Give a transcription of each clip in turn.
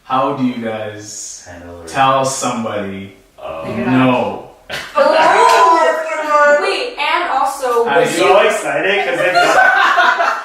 how do you guys Handle it. tell somebody no? Wait, and also, How I'm do so excited because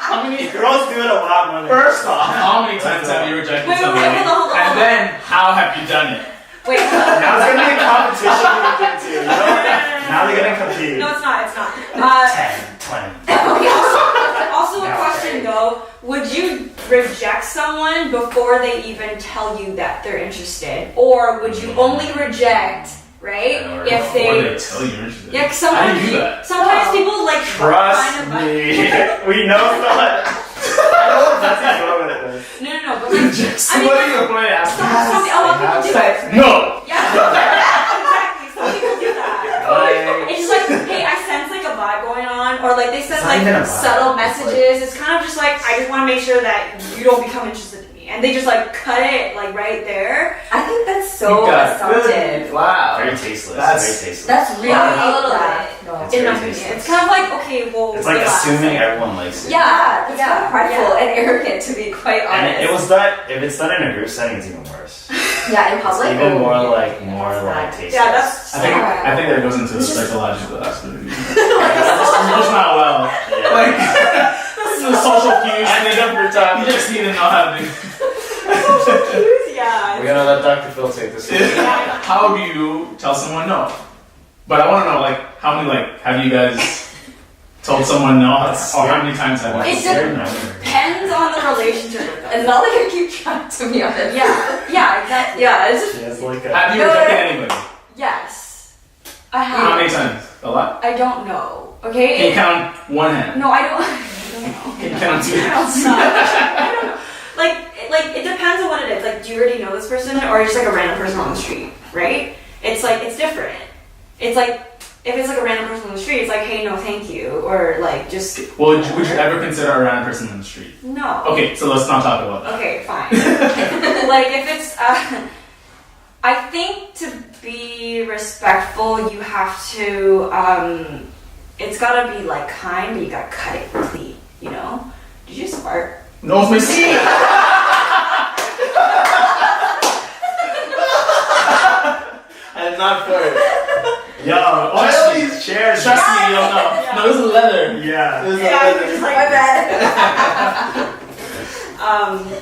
How many? girls do it a lot more than First off, how many times have you rejected Wait, somebody? hold on. And then, how have you done it? wait. Now it's gonna be a competition between the two, you know? Now they're gonna compete. No, it's not. It's not. 10, 20. Also a question though, would you reject someone before they even tell you that they're interested? Or would you only reject, right, if Before they they... tell you you're interested. Yeah, 'cause How do sometimes, you do that? sometimes people like Trust me. We know that. I know that's his going with this. No, but like, Somebody will probably ask you. a lot of people do it. No! Yeah, exactly. Some people do that. Like, It's just like, hey, I sense like a vibe going on, or like they send It's not even a like vibe. subtle It's messages. It's kind of just like, I just want to make sure that you don't become interested in me, and they just like cut it like right there. I think that's You so got assumptive. good. Wow. very tasteless. That's- very tasteless. That's really A little that. bit. No. It's In very my opinion, tasteless. it's kind of like, okay, well, It's like relax. assuming everyone likes it. Yeah, that's Yeah, kind of prideful yeah. and arrogant to be quite And honest. it was that if it's done in a group setting, it's even worse. Yeah, in It's public. even more oh, like yeah. tasteless. Yeah, that's. I think that goes into the It's just- psychological aspect of it. It's not well. Yeah. Like, this is a social cues. I think I'm for time. You just need to know how to do. Yeah. We're gonna let Dr. Phil take this one. How do you tell someone no? But I want to know, like, how many, like, have you guys told someone no? Or how many times have you? It depends on the relationship with them. It's not like I keep track, to be honest. Yeah, exactly. Yeah, it's just, She has like a. Have you rejected anybody? yes. I How have. many times? A lot? I don't know. Can Okay? you count one hand? No, I don't. I don't know. Can you count two I hands? don't know. Like it depends on what it is. Like, do you already know this person, or just like a random person on the street, right? It's like it's different. It's like if it's like a random person on the street, it's like, hey, no, thank you, or like just Well, would you ever consider a random person in the street? no. Okay, so let's not talk about that. Okay, fine. Like if it's, I think to be respectful, you have to. It's gotta be like kind, but you gotta cut it clean. You know? Did you just fart? No, it's my seat! I did not fart. Yo, all these chairs. Trust me, you don't know. Yeah. No, this is leather. Yeah. This is Yeah, leather. it's like- My bad.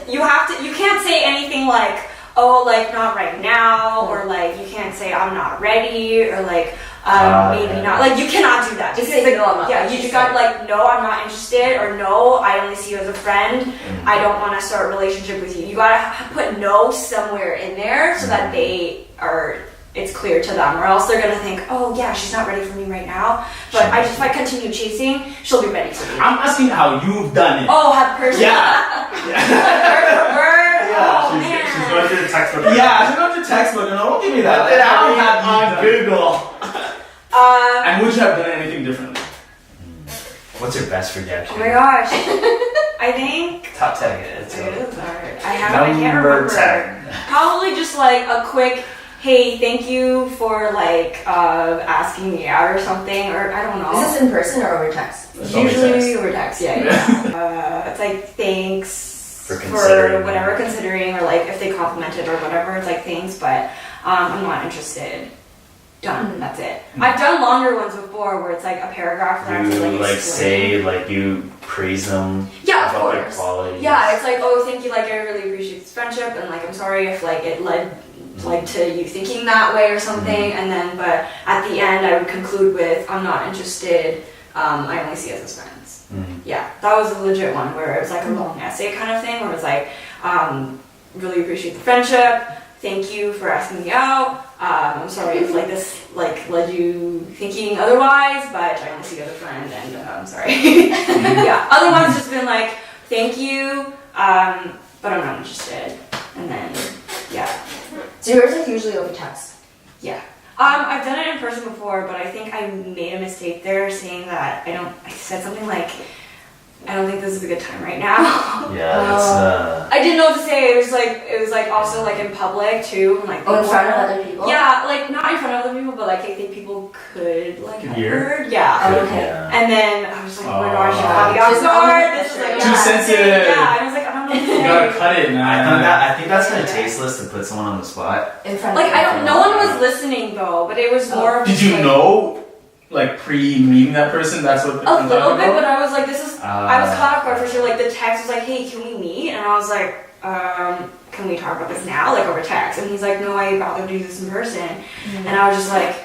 You have to. You can't say anything like, "Oh, like not right now," or like you can't say, "I'm not ready," or like maybe yeah. not. Like you cannot do that. Just Because, say, like, "No, I'm not Yeah, you just got like, "No, I'm not interested," or "No, I only see you as a friend. I don't want to start a relationship with you." You gotta put "no" somewhere in there so that they are. It's clear to them, or else they're gonna think, "Oh yeah, she's not ready for me right now." But if I continue chasing, she'll be ready for me. I'm asking how you've done it. Oh, have person. Yeah. Word for word. Yeah, Oh She's man. going through the textbook. Yeah, I should go to textbook. No, don't give me that. What did How I have you on done it? Google? And would you have done anything differently? What's your best rejection? Oh my gosh. I think. Top 10. It's Dude, it's hard. I can't number remember. 10. Probably just like a quick, hey, thank you for like asking me out or something, or I don't know. Is this in person or over text? It's always Usually text. over text, yeah. It's like thanks For considering. whatever, considering, or like if they complimented or whatever, it's like thanks, but I'm not interested. Done. That's it. I've done longer ones before where it's like a paragraph that I have to You like explain. say like you praise them Yeah, of about their course. qualities. Yeah, it's like, oh, thank you, like I really appreciate this friendship, and like I'm sorry if like it led like to you thinking that way or something, and then but at the end I would conclude with, I'm not interested. I only see us as friends. Yeah, that was a legit one where it was like a long essay kind of thing where it was like, really appreciate the friendship. Thank you for asking me out. I'm sorry if like this like led you thinking otherwise, but I only see you as a friend, and I'm sorry. Yeah. Other ones just been like, thank you, but I'm not interested. And then, yeah. So yours is usually over text. Yeah. I've done it in person before, but I think I made a mistake there saying that I said something like, I don't think this is a good time right now. Yeah, that's I didn't know what to say. It was like also like in public too. Like Oh, in front of other people? Yeah, like not in front of other people, but like I think people could like have Hear? heard. Yeah. Oh, good, okay. yeah. And then I was like, oh my gosh, you Oh. caught me off Just guard. on This is like pressure. Too sensitive. Yeah, and I was like, I'm You gotta cut it, man. I think that's kind of tasteless to put someone on the spot. In front Like of I don't. people. No one was listening though, but it was more. Of Did just, you like, know, like pre-meeting that person, that's what A I'm little talking bit, about? but I was like, this is. I was caught off guard for sure. Like the text was like, hey, can we meet? And I was like, can we talk about this now, like over text? And he's like, no, I'd rather do this in person. And I was just like,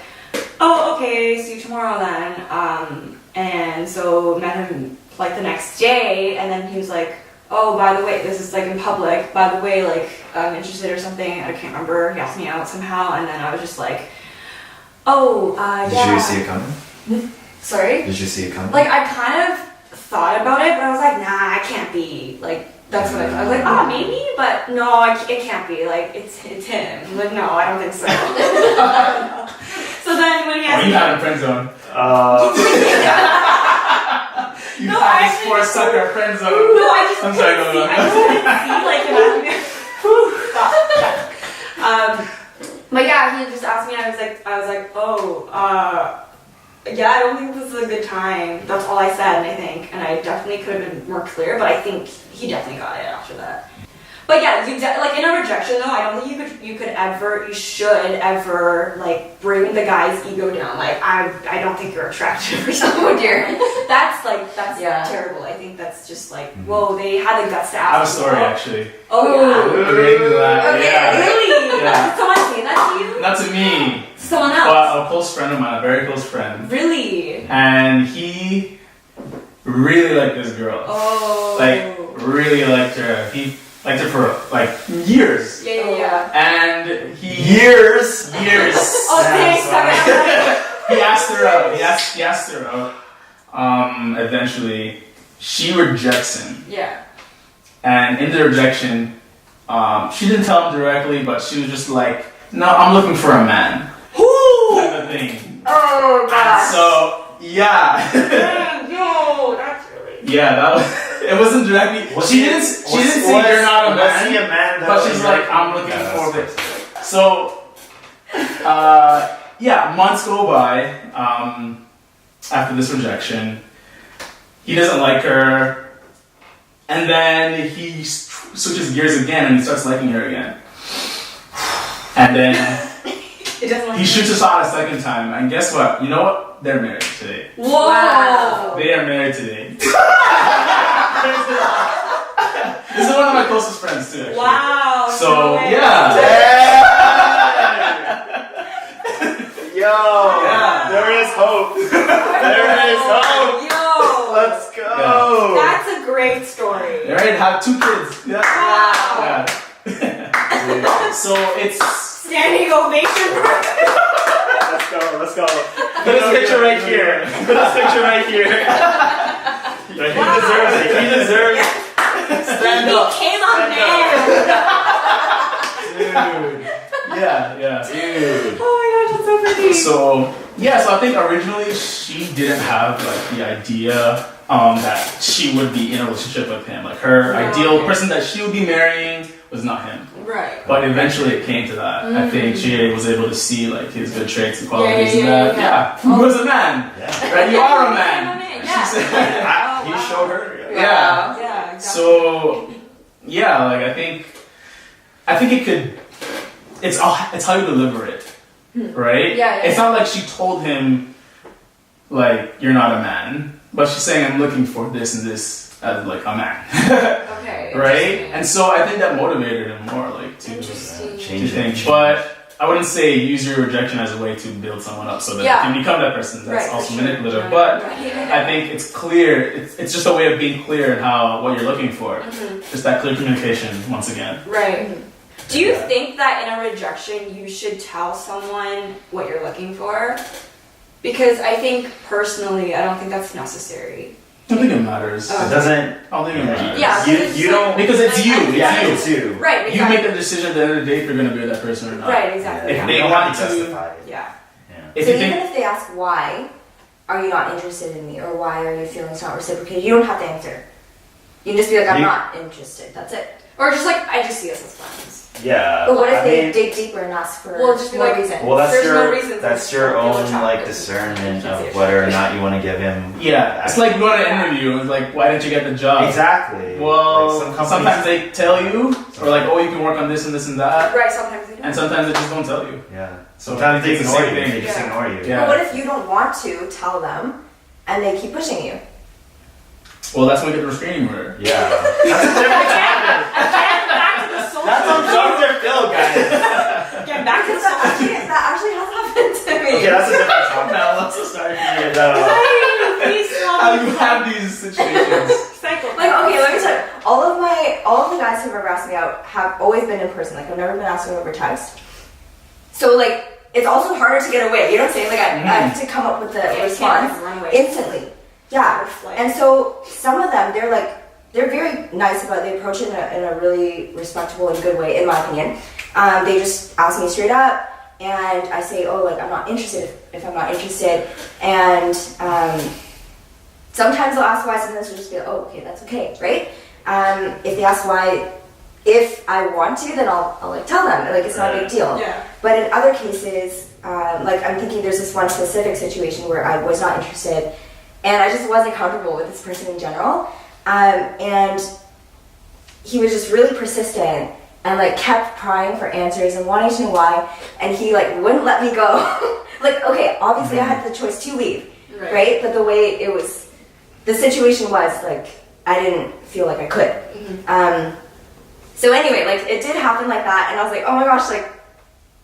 oh, okay, see you tomorrow then. And so met him like the next day, and then he was like, oh, by the way, this is like in public. By the way, like I'm interested or something. I can't remember. He asked me out somehow, and then I was just like, oh, Did yeah. you see it coming? Sorry. Did you see it coming? Like I kind of thought about it, but I was like, nah, I can't be. Like that's what I thought. I was like, oh, maybe, but no, it can't be. Like it's him. Like no, I don't think so. So then when he Oh, asked you me, had a friend zone. You No, had I this poor actually- sucker friend zone. no, I just I'm sorry, couldn't go see. on. I just couldn't see like him asking me. Stop. But yeah, he just asked me, and I was like, oh, yeah, I don't think this is a good time. That's all I said, and I definitely could have been more clear, but I think he definitely got it after that. But yeah, like in a rejection though, I don't think you should ever like bring the guy's ego down. Like I don't think you're attractive or something, dear. That's Yeah. terrible. I think that's just like, whoa, they had the guts to I have a ask. story me. actually. Oh yeah. Related to that. Okay, Yeah. really? Yeah. Did someone say that to you? Not to me, Someone else? but a close friend of mine, a very close friend. Really? And he really liked this girl. Oh. Like, really liked her. He liked her for like years. Yeah. And he Years. Oh, thanks. He asked her out. He asked her out. Eventually, she rejects him. Yeah. And in the rejection, she didn't tell him directly, but she was just like, "No, I'm looking for a man." Whoo! Type of thing. Oh And gosh. so yeah, Yo, that's really. yeah, that was. It wasn't directly. She didn't say you're not a Was he man. a man? But she's like, I'm looking for this. So, yeah, months go by after this rejection. He doesn't like her. And then he switches gears again and he starts liking her again. And then It doesn't like he shoots us out a second time. And guess what? You know what? They're married today. Whoa! Wow. They are married today. This is one of my closest friends too, actually. Wow. So, no way. yeah. Yo, Yeah. there is hope. There is hope. Yo. Let's go. That's a great story. They're married, have 2 kids. Yeah. Wow. Yeah. So it's Standing ovation for Let's go. Let's go. Put this picture right here. Put this picture right here. He deserves it. He deserves it. Stand He up. became a Stand man. dude. Yeah. Dude. Oh my gosh, that's so pretty. So yeah, so I think originally she didn't have like the idea that she would be in a relationship with him. Like her Yeah, ideal okay. person that she would be marrying was not him. Right. But eventually it came to that. I think she was able to see like his good traits and qualities and yeah, that. Yeah. Who was a man? Yeah. Right? You are a Yeah, man. yeah. She said- Oh, He wow. showed her. Yeah. Yeah, exactly. So yeah, like I think it could. It's how you deliver it, right? Yeah. It's not like she told him like you're not a man, but she's saying I'm looking for this and this as like a man, Okay. right? And so I think that motivated him more, like to Interesting. Change think. it. But I wouldn't say use your rejection as a way to build someone up so that Yeah. you can become that person. That's Right, for also sure. manipulative. Right. But Right. I think it's clear. It's just a way of being clear in what you're looking for. Just that clear communication once again. Right. Do you think that in a rejection you should tell someone what you're looking for? Because I think personally, I don't think that's necessary. I don't think it matters. Oh. It doesn't. I don't think it matters. Yeah. You don't. Because it's you. It's Yeah, you. it's you. Right. You make the decision at the end of the day if you're going to be with that person or not. Right. Exactly. If Yeah. they You don't want have to- justify it. Yeah. If So you even think, if they ask why are you not interested in me or why are your feelings not reciprocated, you don't have to answer. You can just be like, I'm You- not interested. That's it. Or just like, I just see us as friends. Yeah. But what if I they mean, dig deeper and ask for Well, just be more like, reason? well, There's no reason that's to your feel own attracted. like discernment Can't see of it. whether or not you want to give him. Yeah, it's like going to an interview and like, why didn't you get the job? Exactly. Well, Like, some sometimes companies- they tell you, or like, oh, you can work on this and this and that, Right, sometimes they do. and sometimes they just don't tell you. Yeah. So Sometimes they it's the ignore same you. thing. They just Yeah. ignore you. Yeah. But what if you don't want to tell them and they keep pushing you? Well, that's when we get the restraining order. Yeah. That's a different topic. Back to the social. That's on Dr. Phil, guys. Get back to the social. That actually has happened to me. Okay, that's a different topic. Now let's just start here. No. Please How you have these situations? Like, okay, let me tell you. All of the guys who have ever asked me out have always been in person. Like, I've never been asked out over text. So, like, it's also harder to get away. You know what I'm saying? Like, I have to come up with the response Run away. instantly. Yeah. Like- And so, some of them, they're very nice about it. They approach it in a really respectable and good way, in my opinion. They just ask me straight up, and I say, oh, like, I'm not interested if I'm not interested. And sometimes they'll ask why, sometimes they'll just be like, oh, okay, that's okay, right? If they ask why, if I want to, then I'll like tell them, like, it's not a big deal. Yeah. But in other cases, like, I'm thinking there's this one specific situation where I was not interested, and I just wasn't comfortable with this person in general. And he was just really persistent and like kept prying for answers and wanting to know why, and he like wouldn't let me go. Like, okay, obviously I had the choice to leave, right? But the way it was, the situation was like, I didn't feel like I could. So anyway, like, it did happen like that, and I was like, oh my gosh, like,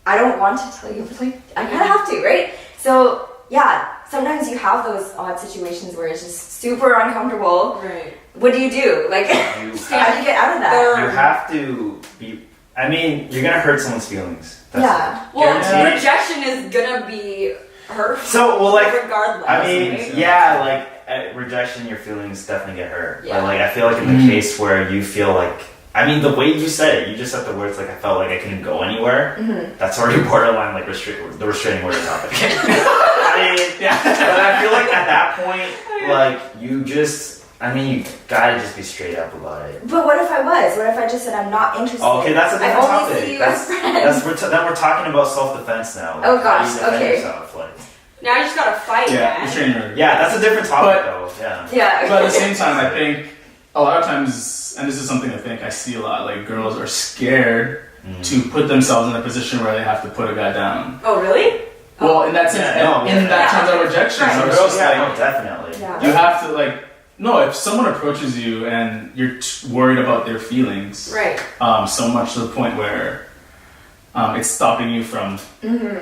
I don't want to tell you, but like, I kind of have to, right? So yeah, sometimes you have those odd situations where it's just super uncomfortable. Right. What do you do? Like, how do you get out of that? You have to be. I mean, you're gonna hurt someone's feelings. Yeah. Well, Guaranteed. rejection is gonna be hurtful. So, well, like, regardless. I mean, right? yeah, like at rejection, your feelings definitely get hurt. Yeah. But like, I feel like in the case where you feel like, I mean, the way you said it, you just said the words like I felt like I couldn't go anywhere. That's already borderline like the restraining order topic. I mean, yeah. But I feel like at that point, like you just, I mean, you gotta just be straight up about it. But what if I was? What if I just said I'm not interested? Oh, okay, that's a different I only topic. see you as friends. Then we're talking about self-defense now. Like, Oh, how gosh, you defend okay. yourself, like. Now you just gotta fight, Yeah, man. restraining order. Yeah, that's a different topic But- though. Yeah. Yeah. But at the same time, I think a lot of times, and this is something I think I see a lot, like girls are scared to put themselves in a position where they have to put a guy down. Oh, really? Well, in that sense, Yeah, no, in that yeah. terms of rejection, Right. so it's Girls, just yeah, like no, definitely. Yeah. you have to like no. If someone approaches you and you're worried about their feelings, Right. so much to the point where it's stopping you from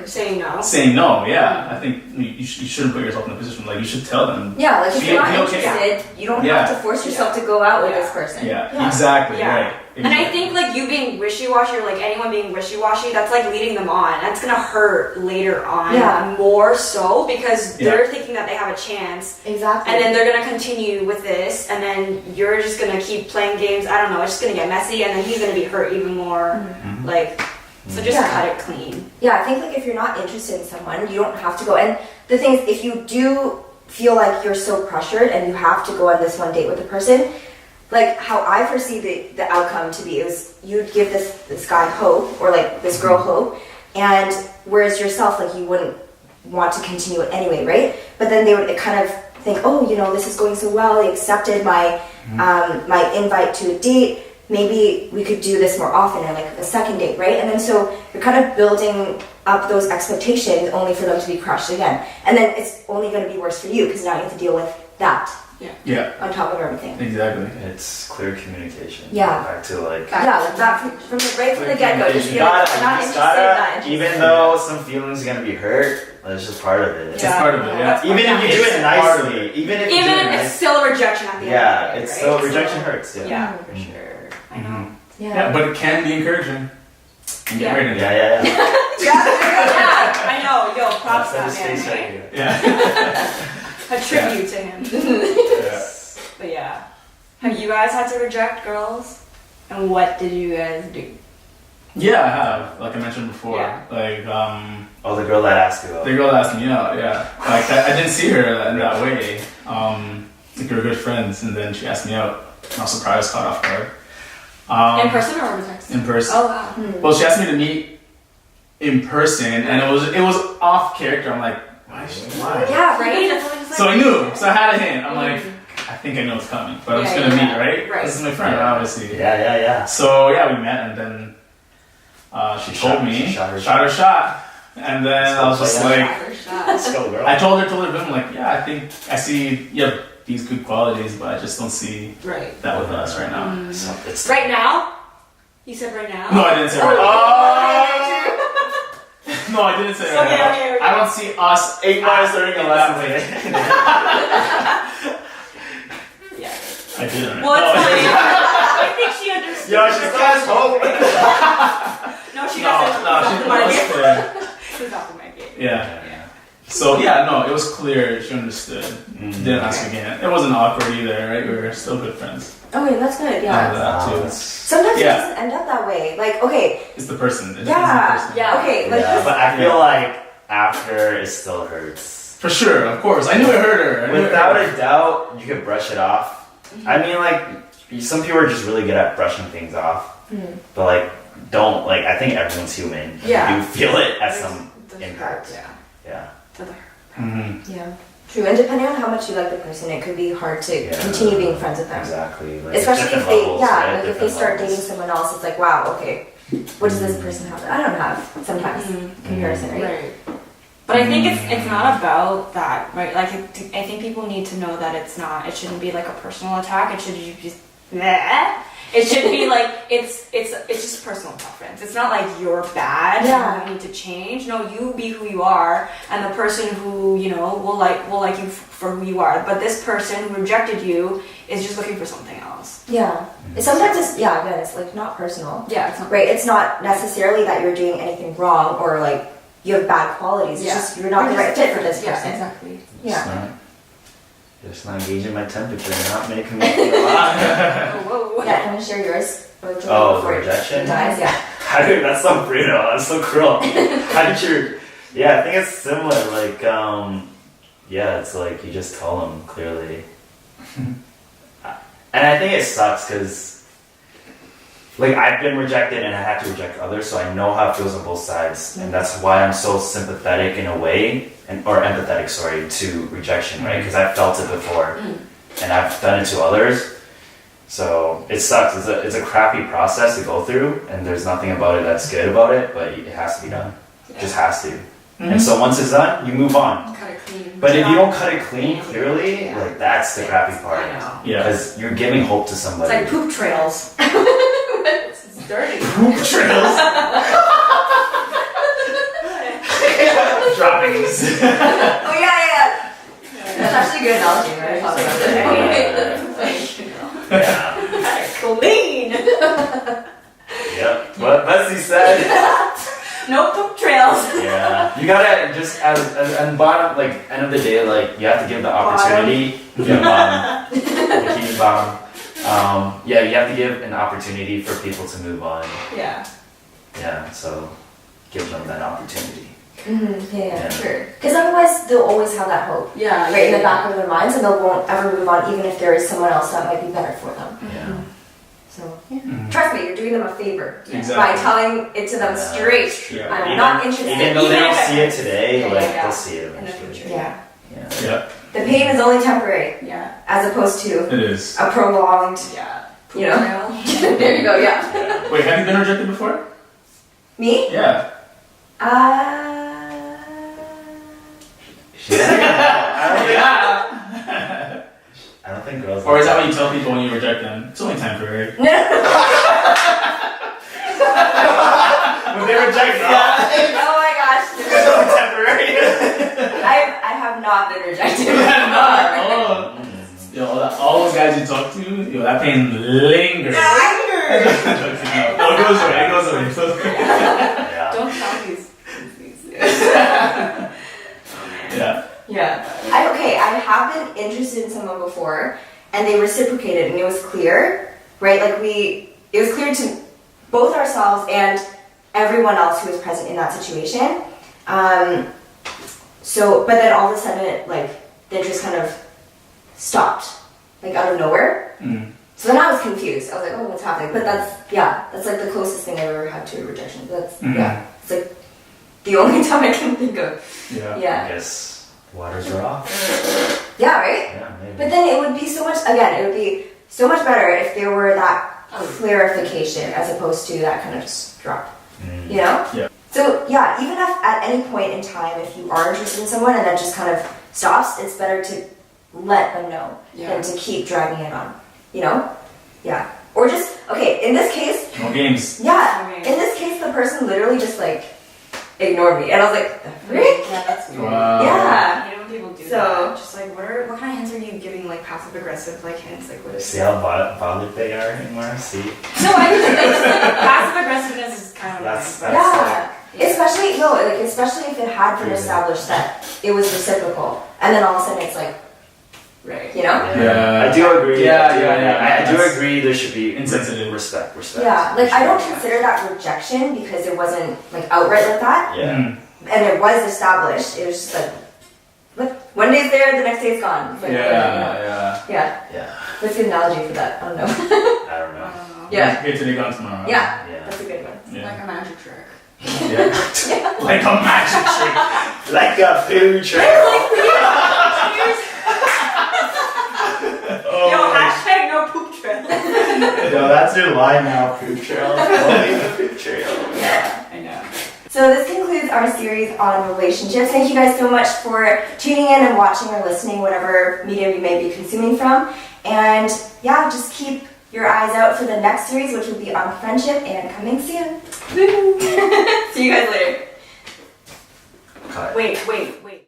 Saying no. saying no. Yeah, I think you shouldn't put yourself in a position like you should tell them. Yeah, like if Feel- you're not feel okay. interested, you don't Yeah. have to force yourself to go out with Yeah. this person. Yeah, Yeah. exactly. Yeah. Right. And I think like you being wishy-washy or like anyone being wishy-washy, that's like leading them on. That's gonna hurt later on Yeah. more so because Yeah. they're thinking that they have a chance Exactly. and then they're gonna continue with this and then you're just gonna keep playing games. I don't know, it's just gonna get messy and then he's gonna be hurt even more. Like, so just Yeah. cut it clean. Yeah, I think like if you're not interested in someone, you don't have to go. And the thing is, if you do feel like you're so pressured and you have to go on this one date with a person, like how I foresee the outcome to be is you'd give this guy hope or like this girl hope, and whereas yourself, like you wouldn't want to continue it anyway, right? But then they would kind of think, oh, you know, this is going so well. They accepted my my invite to a date. Maybe we could do this more often and like a second date, right? And then so you're kind of building up those expectations only for them to be crushed again. And then it's only going to be worse for you because now you have to deal with that Yeah, on top of everything. exactly. It's clear communication. Yeah. Back to like. Yeah, like that from the right from the get-go. Just You be like, gotta, I'm not you just interested, not gotta, interested. even though some feelings are gonna be hurt, that's just part of it. It's part of it. Yeah. Even if you do It's it part of nicely, even if you do Even it if it's nice, still a rejection at the end yeah, of the day, it's right? still So- rejection hurts. Yeah. Yeah, for sure. I know. Yeah, but it can be encouraging. And get Yeah. rid of Yeah, it. yeah, yeah. Yeah, I know. Yo, props to That's that his man, face right? right here. Yeah. A tribute to him. Yeah. But yeah. Have you guys had to reject girls? And what did you guys do? Yeah, I have. Like I mentioned before. Yeah. Like Oh, the girl that asked you out. the girl asked me out. Yeah. Like I didn't see her in that way. Like we were good friends, and then she asked me out. I was surprised, caught off guard. In person or over text? In person. Oh wow. Well, she asked me to meet in person, and it was off character. I'm like, why? Yeah, Right? right? So I knew. So I had a hint. I'm like, I think I know it's coming, but I'm just gonna meet, right? Right. This is my friend, obviously. Yeah. So yeah, we met, and then she told me, she shot her shot, and then I was just like, Let's go, girl. I told her, but I'm like, yeah, I think I see you have these good qualities, but I just don't see Right. that with us right now. So it's Right now? You said right now? No, I didn't say right now. No, I didn't say right Okay, now. okay. I don't see us 8 minus learning a in lesson that way. today. Yeah. I didn't. Well, it's No, fine. I think she understood. Yo, she's got hope. No, she No, doesn't. no, She's she off the market. was clear. She's off the market. Yeah. So yeah, no, it was clear. She understood. Didn't ask again. It wasn't awkward either, right? We were still good friends. Okay, that's good. Out of Yeah. that too. Sometimes Yeah. it doesn't end up that way. Like, okay, It's the person. It's Yeah. the person. Yeah. okay, like Yeah, this- but I feel like after it still hurts. For sure, of course. I knew it hurt her. I knew it Without hurt a doubt, you could brush it off. I mean, like, some people are just really good at brushing things off. But, like, don't, like, I think everyone's human. Yeah. You feel it at some Doesn't impact. hurt, Yeah. Yeah. Doesn't hurt. her. Mhm. Yeah. True, and depending on how much you like the person, it could be hard to Yeah. continue being friends with them. Exactly. Like, Especially if different they, levels, yeah, right? like if they Different start levels. dating someone else, it's like, wow, okay, what does this person have that I don't have sometimes? Comparison, right? Right. But I think it's not about that, right? Like I think people need to know that it's not. It shouldn't be like a personal attack. It should just. It should be like it's just personal preference. It's not like you're bad. Yeah. You need to change. No, you be who you are, and the person who will like you for who you are. But this person who rejected you is just looking for something else. Yeah. Sometimes it's, yeah, again, it's like not personal. Yeah, it's not Right, it's not necessarily that you're doing anything wrong or like you have bad qualities. It's Yeah. just you're not the right fit for this Yeah, person. exactly. Yeah. Just not gauging my temperature, not making me feel hot. Whoa. Yeah, can I share yours? Oh, Before it rejection? dies, yeah. How did that's so brutal? That's so cruel. How did you? Yeah, I think it's similar. Like, yeah, it's like you just tell them clearly, and I think it sucks because, like, I've been rejected and I had to reject others, so I know how it feels on both sides, and that's why I'm so sympathetic in a way, or empathetic, sorry, to rejection, right? Because I've felt it before, and I've done it to others. So it sucks. It's a crappy process to go through, and there's nothing about it that's good about it, but it has to be done. It just has to. And so once it's done, you move on. Cut it clean. But if you don't cut it clean clearly, Yeah. like that's the crappy part. I know. Yeah. Because you're giving hope to It's somebody. like poop trails. It's dirty. Poop trails. Droppings. Oh yeah. That's actually a good analogy, right? I thought about it. Yeah. Clean. Yep. What Bessie said. No poop trails. Yeah. You gotta just at bottom, like end of the day, like you have to give the opportunity. Yeah, bottom. Bikini bottom. Yeah, you have to give an opportunity for people to move on. Yeah. Yeah. So give them that opportunity. Yeah, Yeah. sure. Because otherwise, they'll always have that hope Yeah. right in the back of their minds, and they won't ever move on, even if there is someone else that might be better for them. Yeah. So, trust me, you're doing them a favor by Exactly. telling it to them Yeah. straight. Yeah. I'm not interested. Even though they Even don't if see it today, Yeah, like yeah. they'll see it In the eventually. future. Yeah. Yeah. Yeah, The pain is only temporary, Yeah. as opposed to it is. a prolonged. Yeah. You know? Trail. There you go. Yeah. Yeah. Wait, have you been rejected before? Me? Yeah. Yeah. I don't think girls. Or is that what you tell people when you reject them? It's only temporary. No. when they reject me? Oh my gosh. It's only temporary. I have not been rejected. Oh. Yo, all those guys you talk to, yo, that pain lingers. No, it goes away. It goes away. It goes away. Yeah. Don't tell these. Yeah. Yeah. I have been interested in someone before, and they reciprocated, and it was clear, right? Like it was clear to both ourselves and everyone else who was present in that situation. But then all of a sudden, they just kind of stopped, like out of nowhere. So then I was confused. I was like, oh, what's happening? But that's like the closest thing I've ever had to a rejection. That's it's like the only time I can think of. I guess waters are off. Yeah, right? Yeah, maybe. But then it would be so much, again, it would be so much better if there were that clarification as opposed to that kind of just drop. You know? Yeah. So yeah, even if at any point in time, if you are interested in someone and that just kind of stops, it's better to let them know than to keep dragging it on. You know? Yeah. Or just, okay, in this case... No games. Yeah. In this case, the person literally just like ignored me. And I was like, the freak? Yeah, that's weird. Wow. Yeah. I hate when people do So- that. Just like, what kind of hints are you giving, like passive aggressive, like hints? Like, what is See how bothered they are anymore? See? No, I mean, it's like, passive aggressiveness is kind of That's annoying, Yeah. but- Especially if it had been established that it was reciprocal. And then all of a sudden it's like, Right. you know? Yeah. I do agree. Yeah, I do yeah, agree. yeah. I do agree there should be Insensitive. respect. Yeah, like I don't consider that rejection because it wasn't like outright like that. Yeah. And it was established. It was just like, look, one day's there, the next day's gone. It's like, Yeah. Yeah. Yeah. What's a good analogy for that? I don't know. I don't know. Yeah. Get today, gone tomorrow. Yeah. Yeah. That's a good one. Yeah. Like a magic trick. Yeah. Like a magic trick. Like a food trail. Yo, hashtag no poop trail. No, that's your line now, poop trail. Only the poop trail. Yeah. I know. So this concludes our series on relationships. Thank you guys so much for tuning in and watching or listening, whatever medium you may be consuming from. And yeah, just keep your eyes out for the next series, which will be on friendship and coming soon. See you guys later. Cut. Wait.